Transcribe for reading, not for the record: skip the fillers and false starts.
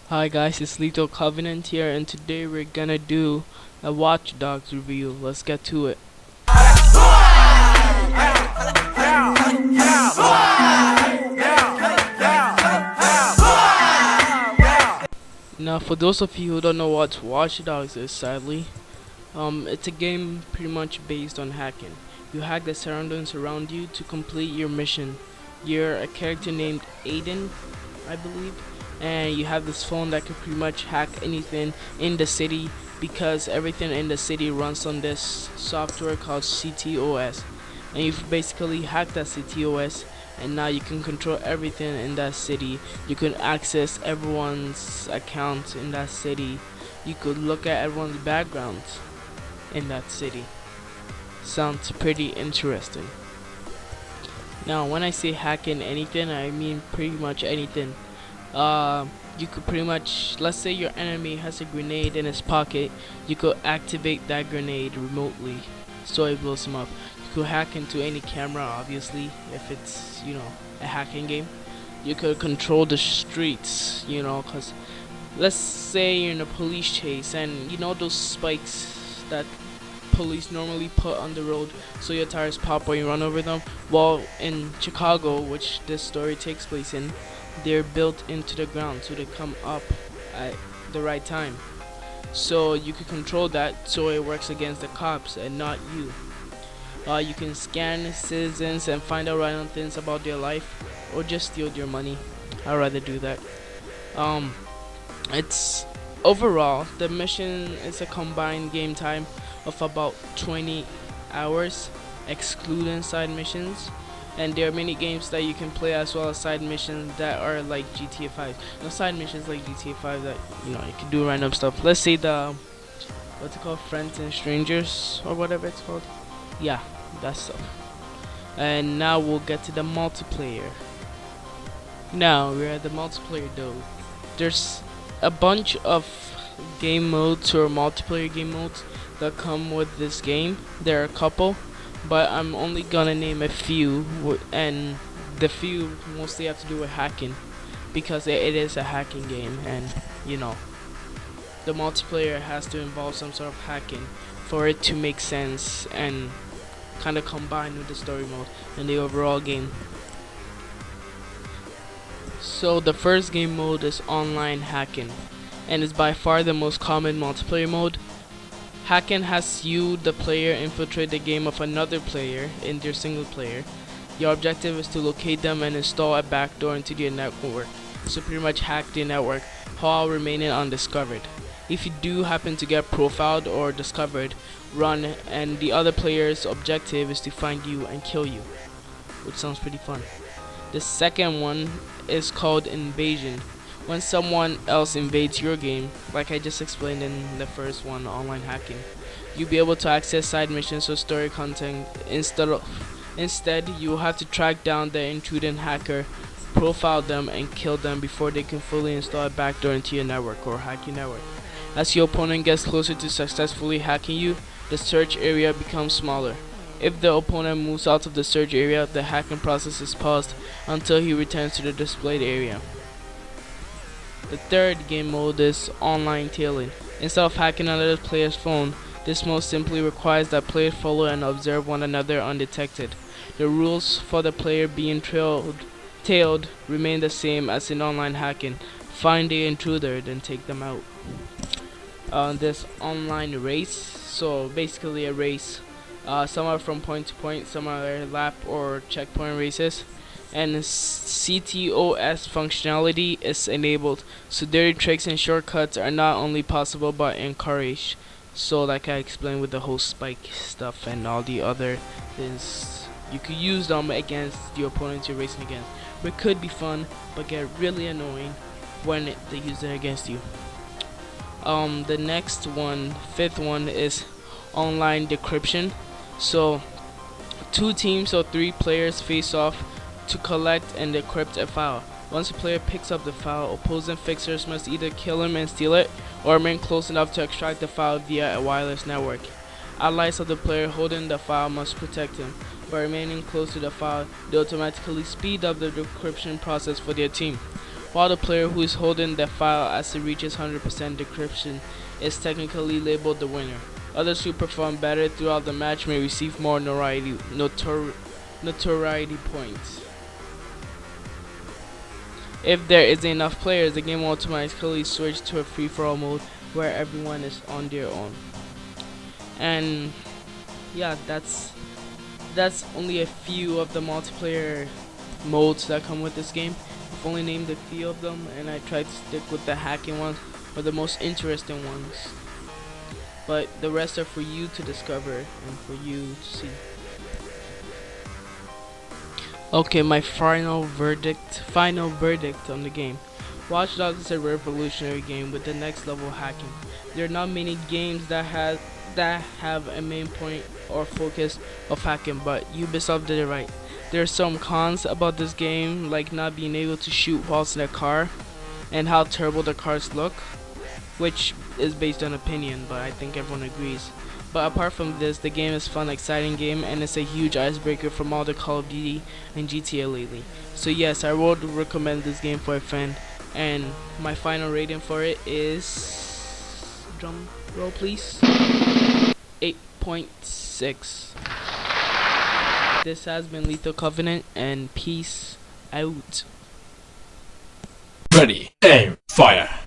Hi guys, it's Lethal Covenant here, and today we're gonna do a Watch Dogs review. Let's get to it. Now, for those of you who don't know what Watch Dogs is, sadly, it's a game pretty much based on hacking. You hack the surroundings around you to complete your mission. You're a character named Aiden, I believe, and you have this phone that can pretty much hack anything in the city because everything in the city runs on this software called CTOS. And you've basically hacked that CTOS, and now you can control everything in that city. You can access everyone's accounts in that city. You could look at everyone's backgrounds in that city. Sounds pretty interesting. Now, when I say hacking anything, I mean pretty much anything. You could pretty much, let's say your enemy has a grenade in his pocket, you could activate that grenade remotely so it blows him up. You could hack into any camera, obviously, if it's, a hacking game. You could control the streets, cause let's say you're in a police chase and those spikes that police normally put on the road so your tires pop when you run over them. Well, in Chicago, which this story takes place in, they're built into the ground so they come up at the right time. So you can control that so it works against the cops and not you. You can scan citizens and find out random things about their life or just steal their money. I'd rather do that. It's overall the mission is a combined game time of about 20 hours excluding side missions, and there are many games that you can play as well as side missions that are like GTA 5. Side missions like GTA 5 that you can do random stuff. Let's say the what's it called, Friends and Strangers or whatever it's called. Yeah, that stuff. And now we'll get to the multiplayer. Now we're at the multiplayer though. There's a bunch of game modes or multiplayer game modes that come with this game. There are a couple, but I'm only gonna name a few, and the few mostly have to do with hacking because it is a hacking game, and the multiplayer has to involve some sort of hacking for it to make sense and kind of combine with the story mode and the overall game. So the first game mode is online hacking, and is by far the most common multiplayer mode. Hacking has you, the player, infiltrate the game of another player in their single player. Your objective is to locate them and install a backdoor into their network, so pretty much hack their network while remaining undiscovered. If you do happen to get profiled or discovered, run, and the other player's objective is to find you and kill you, which sounds pretty fun. The second one is called invasion. When someone else invades your game, like I just explained in the first one, online hacking, you'll be able to access side missions or story content. Instead, you will have to track down the intruding hacker, profile them, and kill them before they can fully install a backdoor into your network or hack your network. As your opponent gets closer to successfully hacking you, the search area becomes smaller. If the opponent moves out of the search area, the hacking process is paused until he returns to the displayed area. The third game mode is online tailing. Instead of hacking another player's phone, this mode simply requires that players follow and observe one another undetected. The rules for the player being tailed remain the same as in online hacking. Find the intruder, then take them out. This online race, so basically a race. Some are from point to point, some are lap or checkpoint races. And CTOS functionality is enabled, so dirty tricks and shortcuts are not only possible but encouraged. So like I explained with the whole spike stuff and all the other things, you could use them against the opponents you're racing against. It could be fun but get really annoying when they use it against you. The next one, fifth one, is online decryption. So 2 teams or 3 players face off to collect and decrypt a file. Once a player picks up the file, opposing fixers must either kill him and steal it, or remain close enough to extract the file via a wireless network. Allies of the player holding the file must protect him. By remaining close to the file, they automatically speed up the decryption process for their team. while the player who is holding the file as it reaches 100% decryption is technically labeled the winner. Others who perform better throughout the match may receive more notoriety points. If there isn't enough players, the game will automatically switch to a free-for-all mode where everyone is on their own. And yeah, that's only a few of the multiplayer modes that come with this game. I've only named a few of them, and I tried to stick with the hacking ones or the most interesting ones. But the rest are for you to discover and for you to see. Okay, my final verdict on the game. Watch Dogs is a revolutionary game with the next level hacking. There are not many games that have a main point or focus of hacking, but Ubisoft did it right. There are some cons about this game, like not being able to shoot whilst in a car, and how terrible the cars look, which is based on opinion, but I think everyone agrees. But apart from this, the game is a fun, exciting game, and it's a huge icebreaker from all the Call of Duty and GTA lately. So yes, I would recommend this game for a friend, and my final rating for it is, drum roll please, 8.6. This has been Lethal Covenant, and peace out. Ready, aim, fire.